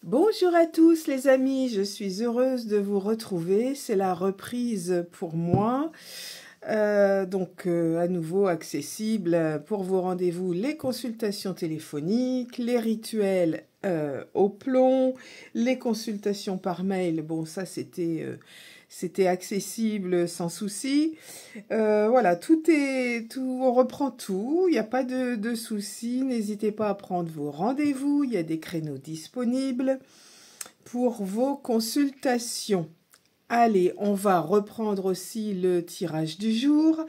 Bonjour à tous les amis, je suis heureuse de vous retrouver. C'est la reprise pour moi, à nouveau accessible pour vos rendez-vous, les consultations téléphoniques, les rituels au plomb, les consultations par mail. Bon, ça c'était accessible sans souci. Voilà, on reprend tout, il n'y a pas de souci. N'hésitez pas à prendre vos rendez-vous, il y a des créneaux disponibles pour vos consultations. Allez, on va reprendre aussi le tirage du jour.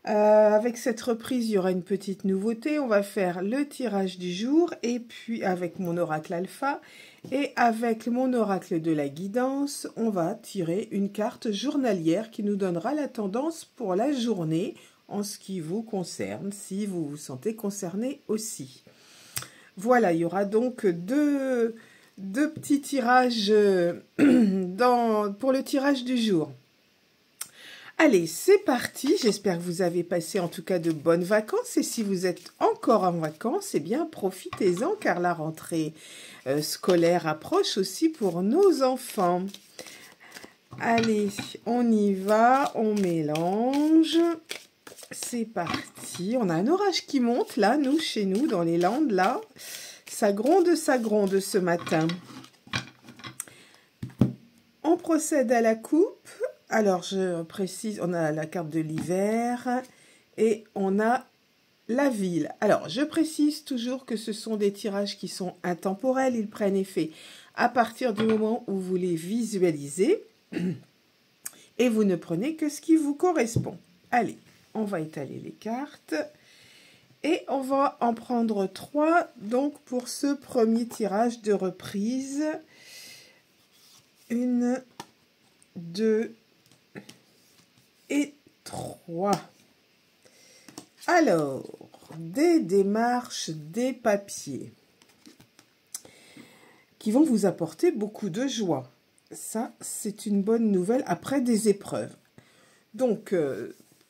Avec cette reprise, il y aura une petite nouveauté. On va faire le tirage du jour et puis avec mon oracle alpha et avec mon oracle de la guidance, on va tirer une carte journalière qui nous donnera la tendance pour la journée en ce qui vous concerne, si vous vous sentez concerné aussi. Voilà, il y aura donc deux petits tirages pour le tirage du jour. Allez, c'est parti. J'espère que vous avez passé en tout cas de bonnes vacances. Et si vous êtes encore en vacances, eh bien, profitez-en car la rentrée scolaire approche aussi pour nos enfants. Allez, on y va, on mélange. C'est parti. On a un orage qui monte là, chez nous, dans les Landes, là. Ça gronde ce matin. On procède à la coupe. Alors, je précise, on a la carte de l'hiver et on a la ville. Alors, je précise toujours que ce sont des tirages qui sont intemporels. Ils prennent effet à partir du moment où vous les visualisez et vous ne prenez que ce qui vous correspond. Allez, on va étaler les cartes et on va en prendre 3 donc pour ce premier tirage de reprise. 1, 2 et 3. Alors, des démarches, des papiers qui vont vous apporter beaucoup de joie. Ça, c'est une bonne nouvelle après des épreuves. Donc,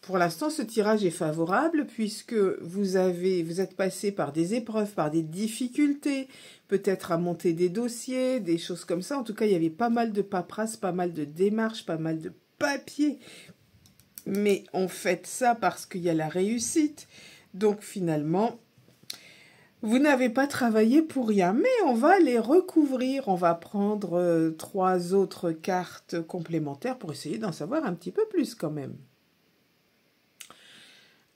pour l'instant, ce tirage est favorable puisque vous êtes passé par des épreuves, par des difficultés, peut-être à monter des dossiers, des choses comme ça. En tout cas, il y avait pas mal de paperasse, pas mal de démarches, pas mal de papiers. Mais on fait ça parce qu'il y a la réussite. Donc finalement, vous n'avez pas travaillé pour rien. Mais on va les recouvrir. On va prendre 3 autres cartes complémentaires pour essayer d'en savoir un petit peu plus quand même.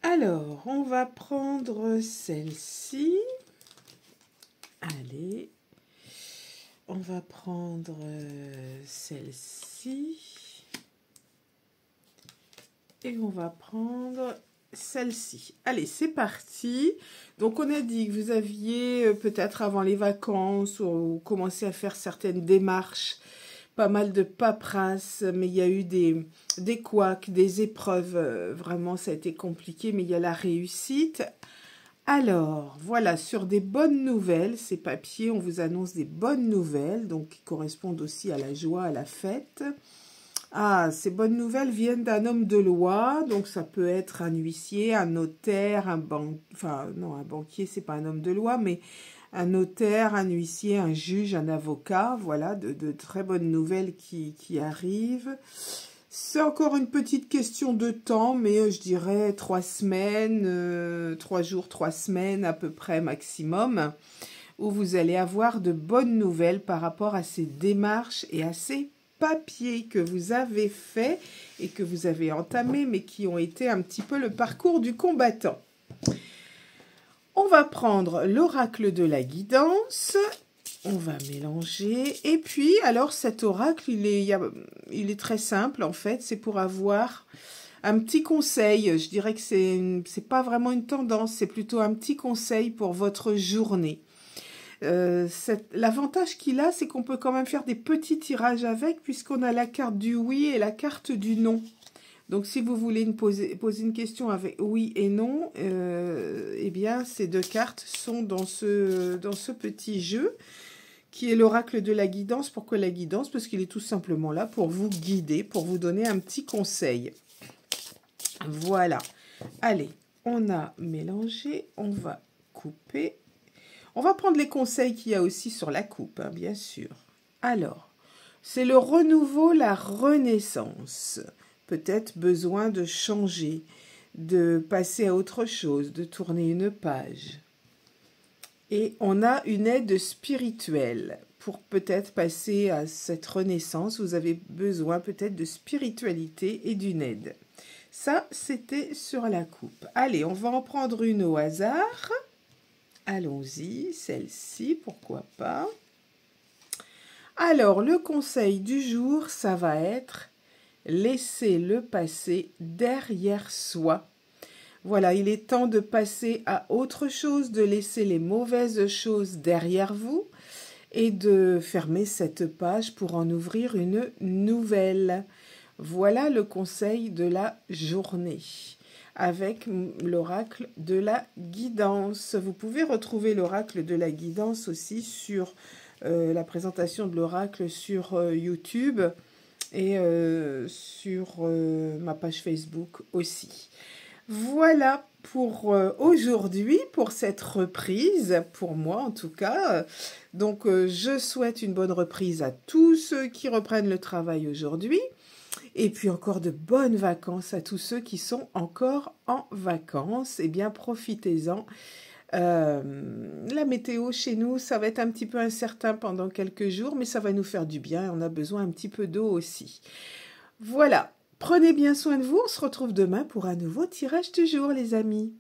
Alors, on va prendre celle-ci. Allez. On va prendre celle-ci. Et on va prendre celle-ci. Allez, c'est parti. Donc, on a dit que vous aviez peut-être avant les vacances ou commencé à faire certaines démarches, pas mal de paperasse, mais il y a eu des couacs, des épreuves. Vraiment, ça a été compliqué, mais il y a la réussite. Alors, voilà, sur des bonnes nouvelles, ces papiers, on vous annonce des bonnes nouvelles, donc qui correspondent aussi à la joie, à la fête. Ah, ces bonnes nouvelles viennent d'un homme de loi, donc ça peut être un huissier, un notaire, un banquier, c'est pas un homme de loi, mais un notaire, un huissier, un juge, un avocat, voilà, de très bonnes nouvelles qui arrivent. C'est encore une petite question de temps, mais je dirais 3 semaines, 3 jours, 3 semaines à peu près maximum, où vous allez avoir de bonnes nouvelles par rapport à ces démarches et à ces papiers que vous avez faits et que vous avez entamés, mais qui ont été un petit peu le parcours du combattant. On va prendre l'oracle de la guidance. On va mélanger. Et puis, alors, cet oracle, il est très simple, en fait. C'est pour avoir un petit conseil. Je dirais que c'est pas vraiment une tendance, c'est plutôt un petit conseil pour votre journée. L'avantage qu'il a, c'est qu'on peut quand même faire des petits tirages avec, puisqu'on a la carte du oui et la carte du non. Donc, si vous voulez poser une question avec oui et non, eh bien, ces 2 cartes sont dans ce petit jeu, qui est l'oracle de la guidance. Pourquoi la guidance? Parce qu'il est tout simplement là pour vous guider, pour vous donner un petit conseil. Voilà. Allez, on a mélangé, on va couper. On va prendre les conseils qu'il y a aussi sur la coupe, hein, bien sûr. Alors, c'est le renouveau, la renaissance. Peut-être besoin de changer, de passer à autre chose, de tourner une page. Et on a une aide spirituelle. Pour peut-être passer à cette renaissance, vous avez besoin peut-être de spiritualité et d'une aide. Ça, c'était sur la coupe. Allez, on va en prendre une au hasard. Allons-y, celle-ci, pourquoi pas. Alors, le conseil du jour, ça va être « Laisser le passé derrière soi ». Voilà, il est temps de passer à autre chose, de laisser les mauvaises choses derrière vous et de fermer cette page pour en ouvrir une nouvelle. Voilà le conseil de la journée avec l'oracle de la guidance. Vous pouvez retrouver l'oracle de la guidance aussi sur la présentation de l'oracle sur YouTube et sur ma page Facebook aussi. Voilà pour aujourd'hui, pour cette reprise, pour moi en tout cas. Donc je souhaite une bonne reprise à tous ceux qui reprennent le travail aujourd'hui. Et puis encore de bonnes vacances à tous ceux qui sont encore en vacances. Eh bien, profitez-en. La météo chez nous, ça va être un petit peu incertain pendant quelques jours, mais ça va nous faire du bien. On a besoin un petit peu d'eau aussi. Voilà. Prenez bien soin de vous. On se retrouve demain pour un nouveau tirage du jour, les amis.